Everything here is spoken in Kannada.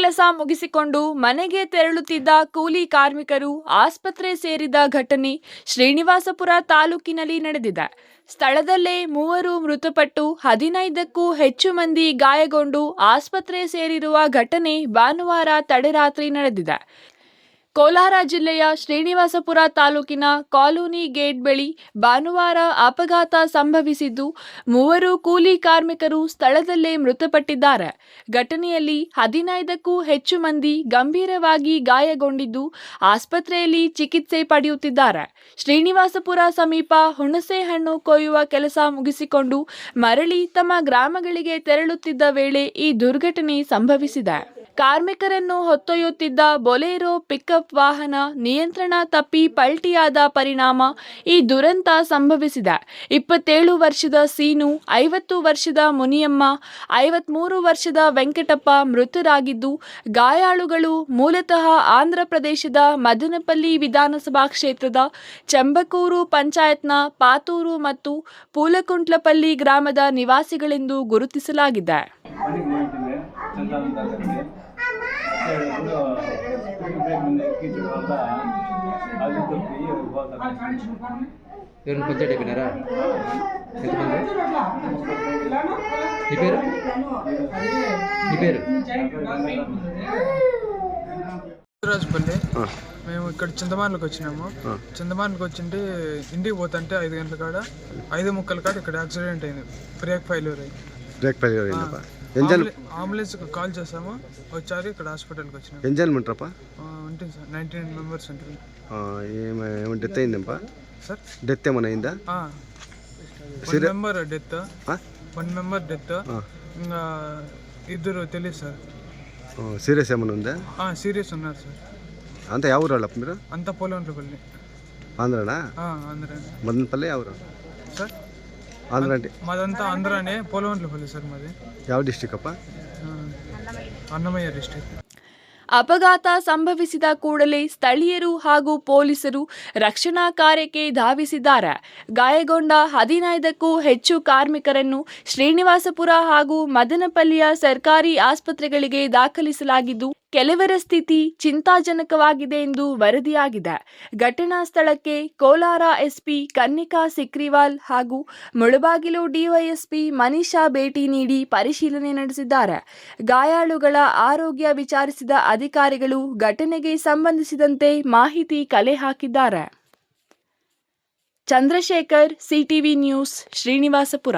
ಕೆಲಸ ಮುಗಿಸಿಕೊಂಡು ಮನೆಗೆ ತೆರಳುತ್ತಿದ್ದ ಕೂಲಿ ಕಾರ್ಮಿಕರು ಆಸ್ಪತ್ರೆ ಸೇರಿದ ಘಟನೆ ಶ್ರೀನಿವಾಸಪುರ ತಾಲೂಕಿನಲ್ಲಿ ನಡೆದಿದೆ. ಸ್ಥಳದಲ್ಲೇ 3 ಮೃತಪಟ್ಟು 15ಕ್ಕೂ ಹೆಚ್ಚು ಮಂದಿ ಗಾಯಗೊಂಡು ಆಸ್ಪತ್ರೆ ಸೇರಿರುವ ಘಟನೆ ಭಾನುವಾರ ತಡರಾತ್ರಿ ನಡೆದಿದೆ. ಕೋಲಾರ ಜಿಲ್ಲೆಯ ಶ್ರೀನಿವಾಸಪುರ ತಾಲೂಕಿನ ಕಾಲೋನಿ ಗೇಟ್ ಬಳಿ ಭಾನುವಾರ ಅಪಘಾತ ಸಂಭವಿಸಿದ್ದು 3 ಕೂಲಿ ಕಾರ್ಮಿಕರು ಸ್ಥಳದಲ್ಲೇ ಮೃತಪಟ್ಟಿದ್ದಾರೆ. ಘಟನೆಯಲ್ಲಿ 15ಕ್ಕೂ ಹೆಚ್ಚು ಮಂದಿ ಗಂಭೀರವಾಗಿ ಗಾಯಗೊಂಡಿದ್ದು ಆಸ್ಪತ್ರೆಯಲ್ಲಿ ಚಿಕಿತ್ಸೆ ಪಡೆಯುತ್ತಿದ್ದಾರೆ. ಶ್ರೀನಿವಾಸಪುರ ಸಮೀಪ ಹುಣಸೆಹಣ್ಣು ಕೊಯ್ಯುವ ಕೆಲಸ ಮುಗಿಸಿಕೊಂಡು ಮರಳಿ ತಮ್ಮ ಗ್ರಾಮಗಳಿಗೆ ತೆರಳುತ್ತಿದ್ದ ವೇಳೆ ಈ ದುರ್ಘಟನೆ ಸಂಭವಿಸಿದೆ. ಕಾರ್ಮಿಕರನ್ನು ಹೊತ್ತೊಯ್ಯುತ್ತಿದ್ದ ಬೊಲೆರೋ ಪಿಕಪ್ ವಾಹನ ನಿಯಂತ್ರಣ ತಪ್ಪಿ ಪಲ್ಟಿಯಾದ ಪರಿಣಾಮ ಈ ದುರಂತ ಸಂಭವಿಸಿದೆ. 27 ವರ್ಷದ ಸೀನು, 50 ವರ್ಷದ ಮುನಿಯಮ್ಮ, 53 ವರ್ಷದ ವೆಂಕಟಪ್ಪ ಮೃತರಾಗಿದ್ದು, ಗಾಯಾಳುಗಳು ಮೂಲತಃ ಆಂಧ್ರಪ್ರದೇಶದ ಮದನಪಲ್ಲಿ ವಿಧಾನಸಭಾ ಕ್ಷೇತ್ರದ ಚೆಂಬಕೂರು ಪಂಚಾಯತ್ನ ಪಾತೂರು ಮತ್ತು ಪೂಲಕುಂಟ್ಲಪಲ್ಲಿ ಗ್ರಾಮದ ನಿವಾಸಿಗಳೆಂದು ಗುರುತಿಸಲಾಗಿದೆ. రాజపల్లి మేము ఇక్కడ చింతమానులకు వచ్చినాము. చింతమానులకు వచ్చింటే ఇంటికి పోతుంటే 5 గంటల కాడ 5:30 కాడ ఇక్కడ యాక్సిడెంట్ అయింది. బ్రేక్ ఫెయిల్యూర్ అంబులెన్స్ కాల్ చేసాము, వచ్చారు. ఇక్కడ హాస్పిటల్కి వచ్చినాము. ఎంజాయ్మెంట్రప్ప ఉంటుంది సార్. 19 మెంబర్స్ ఉంటుంది. ఏమైనా డెత్ అయిందప్ప సార్? డెత్ ఏమైనా అయిందా? 1 మెంబర్ డెత్, 1 మెంబర్ డెత్, ఇంకా 2 తెలియదు సార్. సీరియస్ ఏమైనా ఉందా? సీరియస్ ఉన్నారు సార్. అంతా ಯಾವ ಊರು ಅಲ್ಲಪ್ಪ మీరు? అంతా పోలంట్లపల్లి. ఆంధ్రానా? ఆంధ్రా. మదనపల్లి ఎవరు సార్? ఆంధ్ర అంటే మాదంతా ఆంధ్రానే, పోలంట్లపల్లి సార్ మాది. ಯಾವ ಡಿಸ್ಟ್ರಿಕ್ಟ್ ಅಪ್ಪ? అన్నమయ్య డిస్ట్రిక్ట్. ಅಪಘಾತ ಸಂಭವಿಸಿದ ಕೂಡಲೇ ಸ್ಥಳೀಯರು ಹಾಗೂ ಪೊಲೀಸರು ರಕ್ಷಣಾ ಕಾರ್ಯಕ್ಕೆ ಧಾವಿಸಿದ್ದಾರೆ. ಗಾಯಗೊಂಡ 15ಕ್ಕೂ ಹೆಚ್ಚು ಕಾರ್ಮಿಕರನ್ನು ಶ್ರೀನಿವಾಸಪುರ ಹಾಗೂ ಮದನಪಲ್ಲಿಯ ಸರ್ಕಾರಿ ಆಸ್ಪತ್ರೆಗಳಿಗೆ ದಾಖಲಿಸಲಾಗಿದ್ದು, ಕೆಲವರ ಸ್ಥಿತಿ ಚಿಂತಾಜನಕವಾಗಿದೆ ಎಂದು ವರದಿಯಾಗಿದೆ. ಘಟನಾ ಸ್ಥಳಕ್ಕೆ ಕೋಲಾರ ಎಸ್ಪಿ ಕನ್ನಿಕಾ ಸಿಕ್ರಿವಾಲ್ ಹಾಗೂ ಮುಳಬಾಗಿಲು ಡಿವೈಎಸ್ಪಿ ಮನೀಷಾ ಭೇಟಿ ನೀಡಿ ಪರಿಶೀಲನೆ ನಡೆಸಿದ್ದಾರೆ. ಗಾಯಾಳುಗಳ ಆರೋಗ್ಯ ವಿಚಾರಿಸಿದ ಅಧಿಕಾರಿಗಳು ಘಟನೆಗೆ ಸಂಬಂಧಿಸಿದಂತೆ ಮಾಹಿತಿ ಕಲೆ ಹಾಕಿದ್ದಾರೆ. Chandrashekhar, CTV news, Srinivaspur.